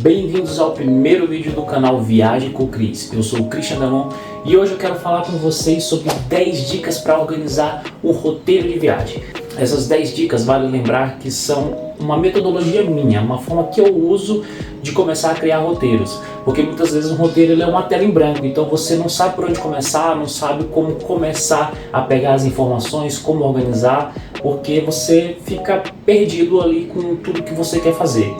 Bem-vindos ao primeiro vídeo do canal Viagem com o Cris. Eu sou o Christian Damon e hoje eu quero falar com vocês sobre 10 dicas para organizar um roteiro de viagem. Essas 10 dicas, vale lembrar que são uma metodologia minha, uma forma que eu uso de começar a criar roteiros. Porque muitas vezes um roteiro ele é uma tela em branco, então você não sabe por onde começar, não sabe como começar a pegar as informações, como organizar, porque você fica perdido ali com tudo que você quer fazer.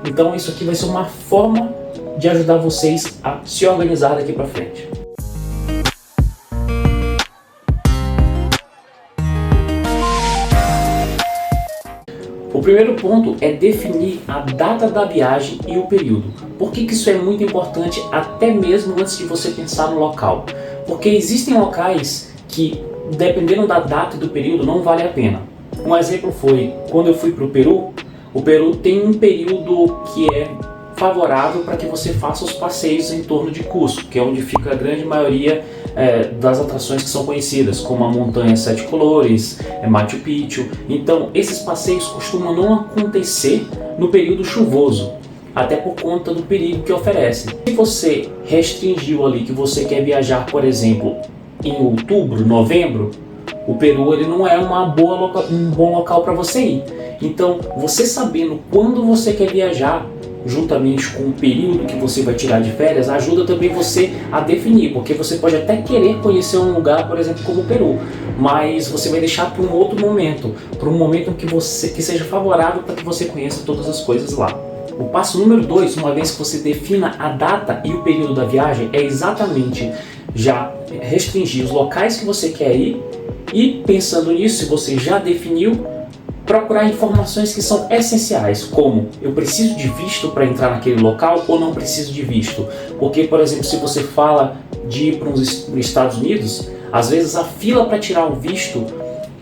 Então isso aqui vai ser uma forma de ajudar vocês a se organizar daqui para frente. O primeiro ponto é definir a data da viagem e o período. Por que isso é muito importante até mesmo antes de você pensar no local? Porque existem locais que, dependendo da data e do período, não vale a pena. Um exemplo foi quando eu fui para o Peru tem um período que é favorável para que você faça os passeios em torno de Cusco, que é onde fica a grande maioria das atrações que são conhecidas, como a Montanha Sete Colores, Machu Picchu. Então, esses passeios costumam não acontecer no período chuvoso, até por conta do perigo que oferece. Se você restringiu ali que você quer viajar, por exemplo, em outubro, novembro, o Peru ele não é um bom local para você ir. Então, você sabendo quando você quer viajar, juntamente com o período que você vai tirar de férias, ajuda também você a definir, porque você pode até querer conhecer um lugar, por exemplo, como o Peru, mas você vai deixar para um outro momento, para um momento que seja favorável para que você conheça todas as coisas lá. O passo número 2, uma vez que você defina a data e o período da viagem, é exatamente já restringir os locais que você quer ir e, pensando nisso, se você já definiu, procurar informações que são essenciais, como eu preciso de visto para entrar naquele local ou não preciso de visto. Porque, por exemplo, se você fala de ir para os Estados Unidos, às vezes a fila para tirar o visto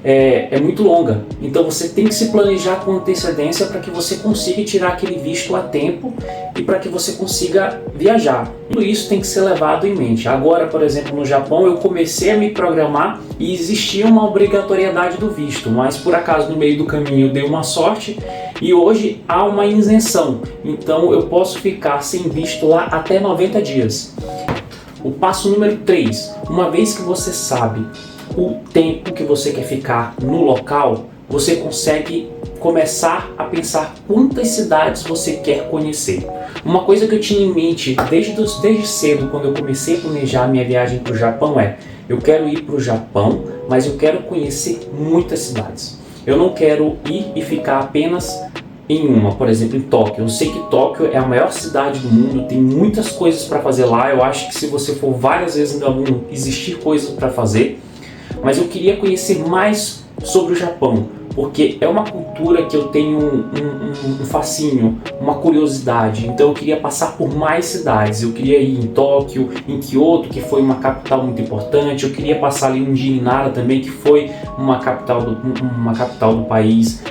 é muito longa. Então você tem que se planejar com antecedência para que você consiga tirar aquele visto a tempo e para que você consiga viajar. Tudo isso tem que ser levado em mente. Agora, por exemplo, no Japão eu comecei a me programar e existia uma obrigatoriedade do visto, mas por acaso no meio do caminho eu dei uma sorte e hoje há uma isenção. Então eu posso ficar sem visto lá até 90 dias. O passo número 3, uma vez que você sabe o tempo que você quer ficar no local, você consegue começar a pensar quantas cidades você quer conhecer. Uma coisa que eu tinha em mente desde cedo, quando eu comecei a planejar a minha viagem para o Japão eu quero ir para o Japão, mas eu quero conhecer muitas cidades. Eu não quero ir e ficar apenas em uma, por exemplo, em Tóquio. Eu sei que Tóquio é a maior cidade do mundo, tem muitas coisas para fazer lá. Eu acho que se você for várias vezes ainda vão existir coisas para fazer. Mas eu queria conhecer mais sobre o Japão, porque é uma cultura que eu tenho um fascínio, uma curiosidade. Então eu queria passar por mais cidades. Eu queria ir em Tóquio, em Kyoto, que foi uma capital muito importante. Eu queria passar ali um dia em Nara também, que foi uma capital do país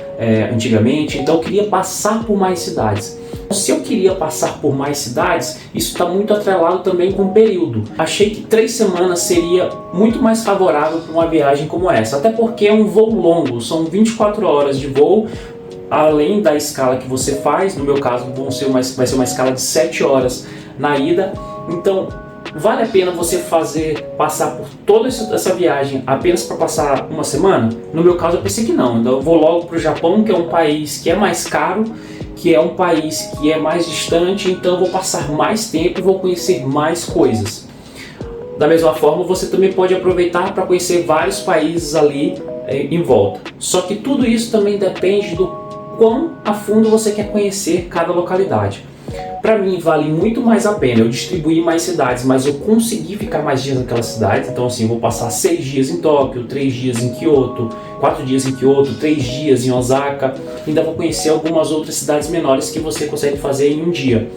antigamente. Então eu queria passar por mais cidades. Se eu queria passar por mais cidades, isso está muito atrelado também com o período. Achei que 3 semanas seria muito mais favorável para uma viagem como essa, até porque é um voo longo, são 24 horas de voo, além da escala que você faz. No meu caso vai ser uma escala de 7 horas na ida. Então vale a pena você passar por toda essa viagem apenas para passar uma semana? No meu caso eu pensei que não, então eu vou logo para o Japão, que é um país que é mais caro, que é um país que é mais distante, então eu vou passar mais tempo e vou conhecer mais coisas. Da mesma forma, você também pode aproveitar para conhecer vários países ali em volta. Só que tudo isso também depende do quão a fundo você quer conhecer cada localidade. Para mim vale muito mais a pena eu distribuir mais cidades, mas eu consegui ficar mais dias naquelas cidades. Então assim, eu vou passar 6 dias em Tóquio, 3 dias em Kyoto, 4 dias em Kyoto, 3 dias em Osaka. Ainda vou conhecer algumas outras cidades menores que você consegue fazer em um dia.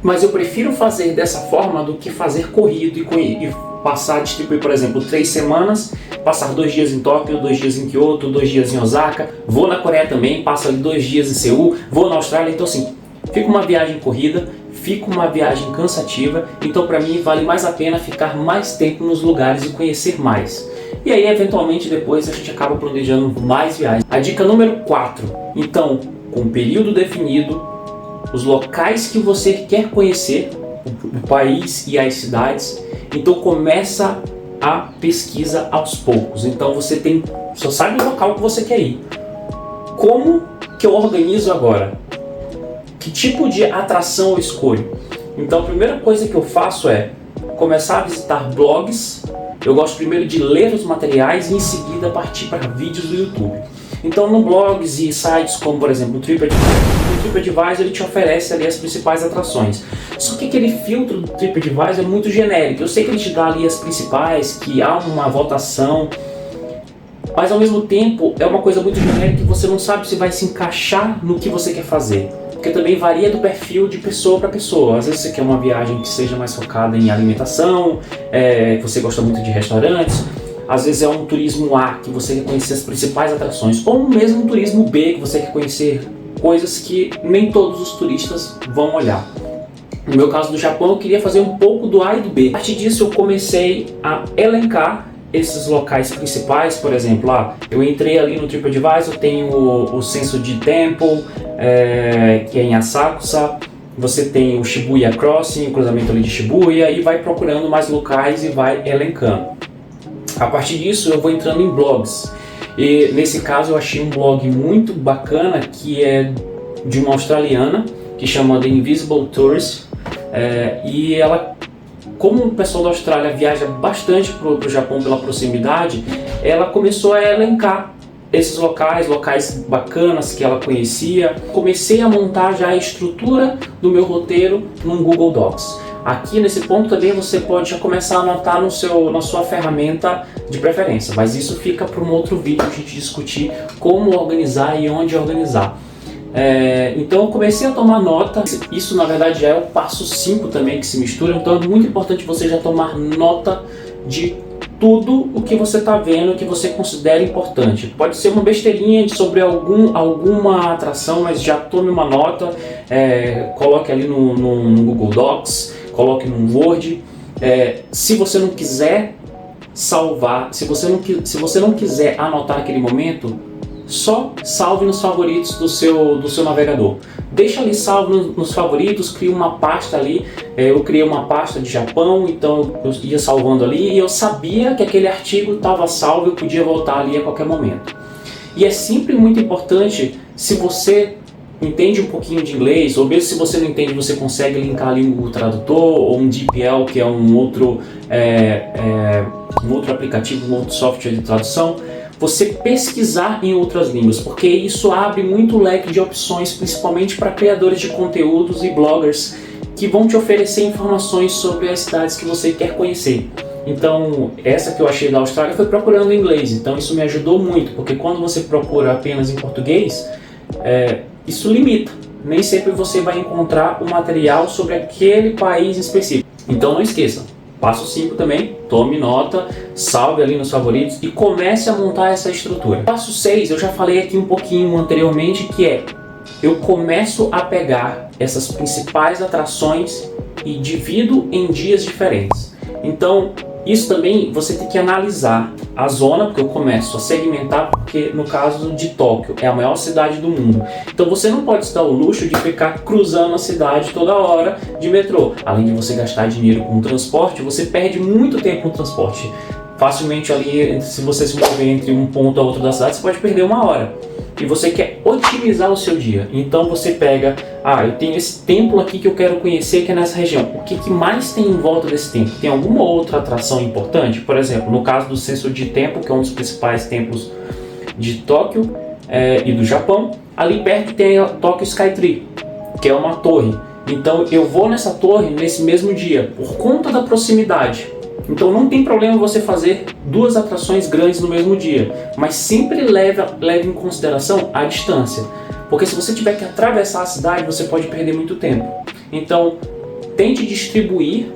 Mas eu prefiro fazer dessa forma do que fazer corrido e passar, distribuir, por exemplo, 3 semanas, passar 2 dias em Tóquio, 2 dias em Kyoto, 2 dias em Osaka, vou na Coreia também, passo ali 2 dias em Seul, vou na Austrália. Então assim, fica uma viagem corrida, fica uma viagem cansativa, então para mim vale mais a pena ficar mais tempo nos lugares e conhecer mais. E aí eventualmente depois a gente acaba planejando mais viagens. A dica número 4, então, com período definido, os locais que você quer conhecer, o país e as cidades. Então começa a pesquisa aos poucos. Então você só sabe o local que você quer ir. Como que eu organizo agora? Que tipo de atração eu escolho? Então a primeira coisa que eu faço é começar a visitar blogs. Eu gosto primeiro de ler os materiais e em seguida partir para vídeos do YouTube. Então no blogs e sites como por exemplo o TripAdvisor ele te oferece ali as principais atrações. Só que aquele filtro do TripAdvisor é muito genérico. Eu sei que ele te dá ali as principais, que há uma votação, mas ao mesmo tempo é uma coisa muito genérica que você não sabe se vai se encaixar no que você quer fazer. Porque também varia do perfil de pessoa para pessoa. Às vezes você quer uma viagem que seja mais focada em alimentação, que você gosta muito de restaurantes. Às vezes é um turismo A, que você quer conhecer as principais atrações. Ou mesmo um turismo B, que você quer conhecer coisas que nem todos os turistas vão olhar. No meu caso do Japão, eu queria fazer um pouco do A e do B. A partir disso eu comecei a elencar esses locais principais. Por exemplo, eu entrei ali no TripAdvisor, tem o Sensoji Temple, que é em Asakusa. Você tem o Shibuya Crossing, o cruzamento ali de Shibuya, e vai procurando mais locais e vai elencando. A partir disso eu vou entrando em blogs. E nesse caso eu achei um blog muito bacana que é de uma australiana que chama The Invisible Tourist, e ela, como o pessoal da Austrália viaja bastante para o Japão pela proximidade, ela começou a elencar esses locais bacanas que ela conhecia. Comecei a montar já a estrutura do meu roteiro num Google Docs. Aqui nesse ponto também você pode já começar a anotar na sua ferramenta de preferência, mas isso fica para um outro vídeo a gente discutir como organizar e onde organizar. Então eu comecei a tomar nota. Isso na verdade já é o passo 5 também que se mistura, então é muito importante você já tomar nota de tudo o que você está vendo, que você considera importante. Pode ser uma besteirinha sobre alguma atração, mas já tome uma nota, coloque ali no Google Docs, coloque no Word. Se você não quiser salvar, se você não quiser anotar naquele momento, só salve nos favoritos do seu navegador. Deixa ali salvo nos favoritos, cria uma pasta ali. Eu criei uma pasta de Japão, então eu ia salvando ali e eu sabia que aquele artigo estava salvo, eu podia voltar ali a qualquer momento. E é sempre muito importante, se você entende um pouquinho de inglês, ou mesmo se você não entende, você consegue linkar ali um tradutor ou um DeepL, que é um outro aplicativo, um outro software de tradução. Você pesquisar em outras línguas, porque isso abre muito leque de opções, principalmente para criadores de conteúdos e bloggers que vão te oferecer informações sobre as cidades que você quer conhecer. Então, essa que eu achei da Austrália foi procurando em inglês, então isso me ajudou muito, porque quando você procura apenas em português, isso limita. Nem sempre você vai encontrar o material sobre aquele país específico. Então não esqueça. Passo 5 também, tome nota, salve ali nos favoritos e comece a montar essa estrutura. Passo 6, eu já falei aqui um pouquinho anteriormente, que eu começo a pegar essas principais atrações e divido em dias diferentes. Então, isso também você tem que analisar a zona, porque eu começo a segmentar, porque no caso de Tóquio é a maior cidade do mundo. Então você não pode se dar o luxo de ficar cruzando a cidade toda hora de metrô. Além de você gastar dinheiro com transporte, você perde muito tempo no transporte. Facilmente ali, se você se mover entre um ponto a outro da cidade, você pode perder 1 hora. E você quer otimizar o seu dia. Então você pega, eu tenho esse templo aqui que eu quero conhecer, que é nessa região. O que mais tem em volta desse templo? Tem alguma outra atração importante? Por exemplo, no caso do Sensoji Temple, que é um dos principais templos de Tóquio e do Japão, ali perto tem a Tokyo Skytree, que é uma torre. Então eu vou nessa torre nesse mesmo dia, por conta da proximidade. Então não tem problema você fazer 2 atrações grandes no mesmo dia, mas sempre leve em consideração a distância, porque se você tiver que atravessar a cidade, você pode perder muito tempo. Então tente distribuir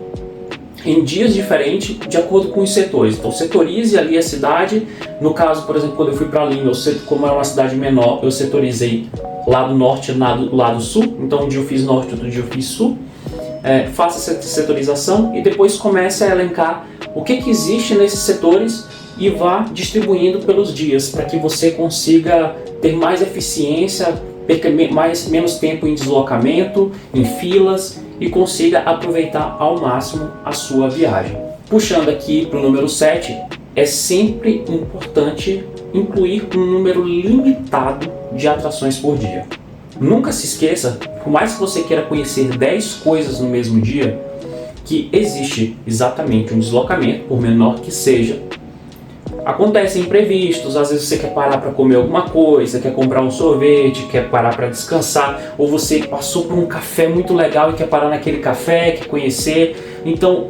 em dias diferentes de acordo com os setores. Então setorize ali a cidade. No caso, por exemplo, quando eu fui para Lima, como era uma cidade menor, eu setorizei lado norte e lado sul. Então um dia eu fiz norte, outro dia eu fiz sul. Faça essa setorização e depois comece a elencar o que existe nesses setores e vá distribuindo pelos dias, para que você consiga ter mais eficiência perca menos tempo em deslocamento, em filas e consiga aproveitar ao máximo a sua viagem. Puxando aqui para o número 7, é sempre importante incluir um número limitado de atrações por dia. Nunca se esqueça, por mais que você queira conhecer 10 coisas no mesmo dia, que existe exatamente um deslocamento, por menor que seja. Acontecem imprevistos, às vezes você quer parar para comer alguma coisa, quer comprar um sorvete, quer parar para descansar, ou você passou por um café muito legal e quer parar naquele café, quer conhecer. Então,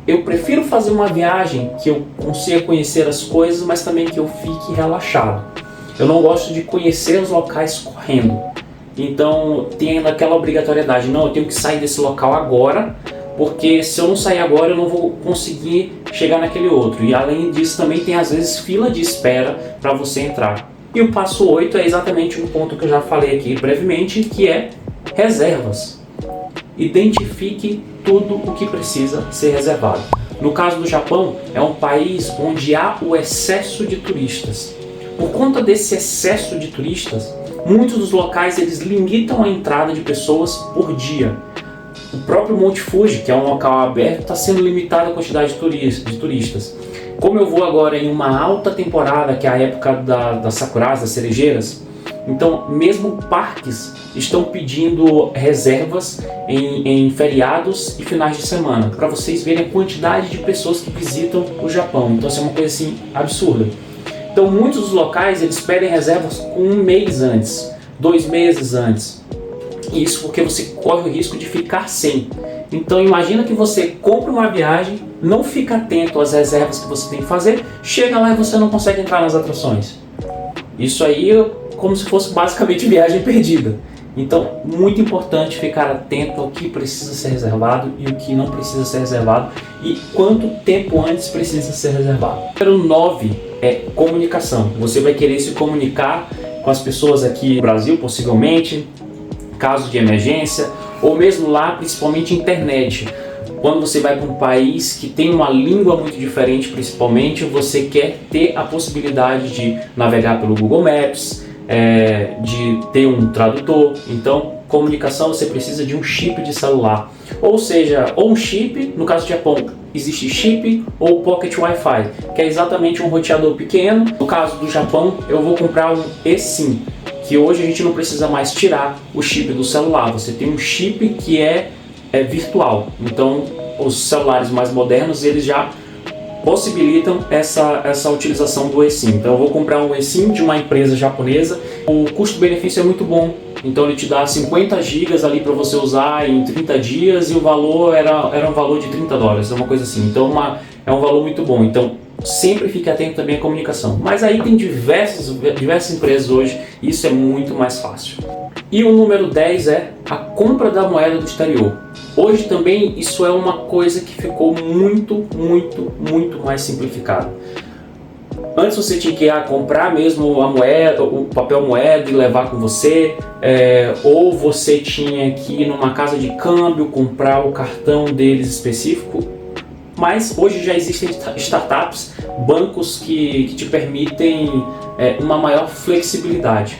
eu prefiro fazer uma viagem que eu consiga conhecer as coisas, mas também que eu fique relaxado. Eu não gosto de conhecer os locais correndo. Então, tem ainda aquela obrigatoriedade, não, eu tenho que sair desse local agora, porque se eu não sair agora eu não vou conseguir chegar naquele outro. E além disso também tem às vezes fila de espera para você entrar. E o passo 8 é exatamente um ponto que eu já falei aqui brevemente, que é reservas. Identifique tudo o que precisa ser reservado. No caso do Japão, é um país onde há o excesso de turistas. Por conta desse excesso de turistas, muitos dos locais eles limitam a entrada de pessoas por dia. O próprio Monte Fuji, que é um local aberto, está sendo limitado a quantidade de turistas. Como eu vou agora em uma alta temporada, que é a época das sakuras, das cerejeiras, então mesmo parques estão pedindo reservas em feriados e finais de semana, para vocês verem a quantidade de pessoas que visitam o Japão. Então isso é uma coisa assim absurda. Então muitos dos locais eles pedem reservas com um mês antes, 2 meses antes. Isso porque você corre o risco de ficar sem. Então imagina que você compra uma viagem, não fica atento às reservas que você tem que fazer, chega lá e você não consegue entrar nas atrações. Isso aí é como se fosse basicamente viagem perdida. Então, muito importante ficar atento ao que precisa ser reservado e o que não precisa ser reservado e quanto tempo antes precisa ser reservado. Número 9 é comunicação. Você vai querer se comunicar com as pessoas aqui no Brasil, possivelmente, caso de emergência, ou mesmo lá, principalmente internet. Quando você vai para um país que tem uma língua muito diferente, principalmente, você quer ter a possibilidade de navegar pelo Google Maps, de ter um tradutor. Então, comunicação, você precisa de um chip de celular. Ou seja, ou um chip, no caso do Japão, existe chip ou Pocket Wi-Fi, que é exatamente um roteador pequeno. No caso do Japão, eu vou comprar um eSIM, que hoje a gente não precisa mais tirar o chip do celular. Você tem um chip que é virtual. Então, os celulares mais modernos, eles já possibilitam essa utilização do eSIM. Então, eu vou comprar um eSIM de uma empresa japonesa. O custo-benefício é muito bom. Então, ele te dá 50 GB ali para você usar em 30 dias e o valor era um valor de $30, é uma coisa assim. Então, é um valor muito bom. Então, sempre fique atento também à comunicação. Mas aí tem diversas empresas hoje e isso é muito mais fácil. E o número 10 é a compra da moeda do exterior. Hoje também isso é uma coisa que ficou muito mais simplificado. Antes você tinha que comprar mesmo a moeda, o papel moeda e levar com você, ou você tinha que ir numa casa de câmbio, comprar o cartão deles específico. Mas hoje já existem startups, bancos que te permitem uma maior flexibilidade.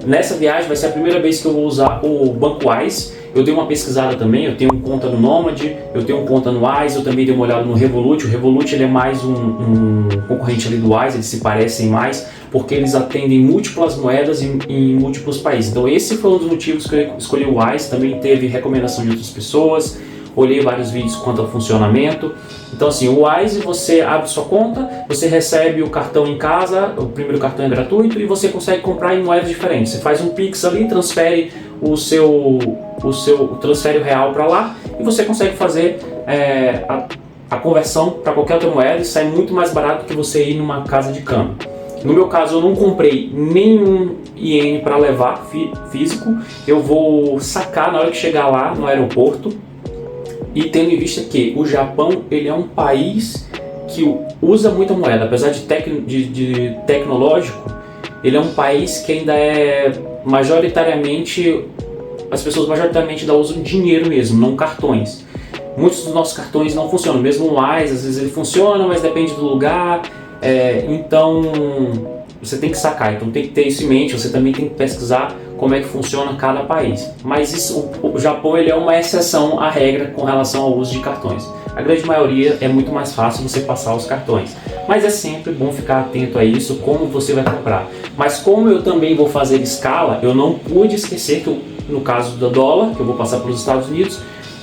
Nessa viagem vai ser a primeira vez que eu vou usar o Banco Wise. Eu dei uma pesquisada também, eu tenho conta no Nomad, eu tenho conta no Wise, eu também dei uma olhada no Revolut. O Revolut ele é mais um concorrente ali do Wise, eles se parecem mais, porque eles atendem múltiplas moedas em múltiplos países. Então esse foi um dos motivos que eu escolhi o Wise, também teve recomendação de outras pessoas. Olhei vários vídeos quanto ao funcionamento. Então assim, o Wise, você abre sua conta, você recebe o cartão em casa, o primeiro cartão é gratuito e você consegue comprar em moedas diferentes. Você faz um Pix ali, transfere transfere o real para lá e você consegue fazer a conversão para qualquer outra moeda e sai muito mais barato que você ir numa casa de câmbio. No meu caso, eu não comprei nenhum iene para levar físico, eu vou sacar na hora que chegar lá no aeroporto. E tendo em vista que o Japão ele é um país que usa muita moeda, apesar de tecnológico, ele é um país que ainda é majoritariamente, as pessoas majoritariamente ainda usam dinheiro mesmo, não cartões. Muitos dos nossos cartões não funcionam, mesmo o Wise, às vezes ele funciona, mas depende do lugar. Então você tem que sacar, então tem que ter isso em mente. Você também tem que pesquisar como é que funciona cada país. Mas isso, o Japão ele é uma exceção à regra com relação ao uso de cartões. A grande maioria é muito mais fácil você passar os cartões. Mas é sempre bom ficar atento a isso, como você vai comprar. Mas como eu também vou fazer escala, eu não pude esquecer que no caso do dólar, que eu vou passar para os Estados Unidos,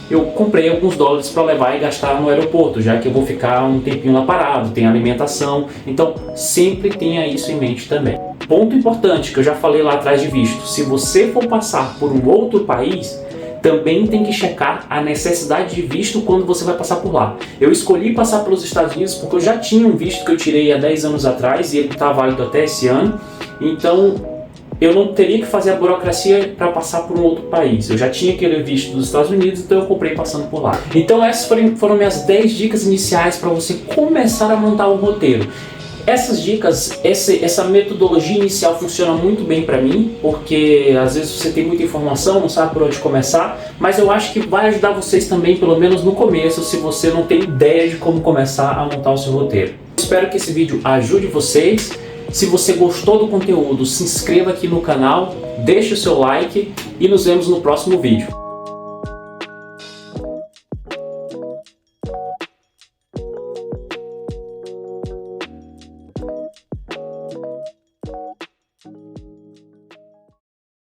eu comprei alguns dólares para levar e gastar no aeroporto, já que eu vou ficar um tempinho lá parado, tem alimentação, então sempre tenha isso em mente também. Ponto importante que eu já falei lá atrás de visto: se você for passar por um outro país, também tem que checar a necessidade de visto quando você vai passar por lá. Eu escolhi passar pelos Estados Unidos porque eu já tinha um visto que eu tirei há 10 anos atrás e ele está válido até esse ano, então eu não teria que fazer a burocracia para passar por um outro país. Eu já tinha aquele visto dos Estados Unidos, então eu comprei passando por lá. Então essas foram minhas 10 dicas iniciais para você começar a montar um roteiro. Essas dicas, essa metodologia inicial funciona muito bem para mim, porque às vezes você tem muita informação, não sabe por onde começar, mas eu acho que vai ajudar vocês também, pelo menos no começo, se você não tem ideia de como começar a montar o seu roteiro. Espero que esse vídeo ajude vocês. Se você gostou do conteúdo, se inscreva aqui no canal, deixe o seu like e nos vemos no próximo vídeo.